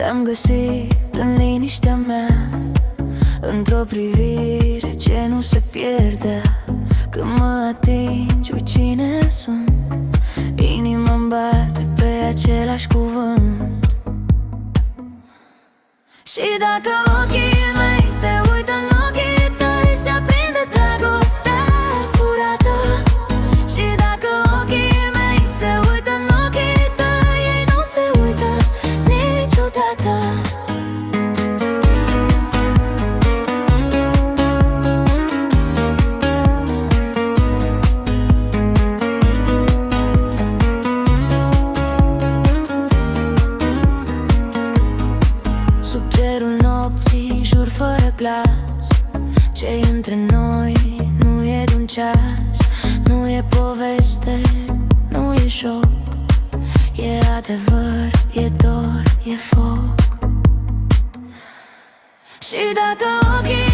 Te-am găsit în liniștea mea, într-o privire ce nu se pierde. Când mă atingi, uite cine sunt, inima-mi bate pe același cuvânt. Și dacă ochii mei se uită în ochii tăi, se aprinde dragostea curată. Și dacă ochii mei se uită în ochii tăi, ei nu se uită niciodată. Sub cerul nopții, jur fără glas, ce-i între noi nu e de un ceas. Nu e poveste, nu e joc, e adevăr, e dor, e foc. Și dacă ochii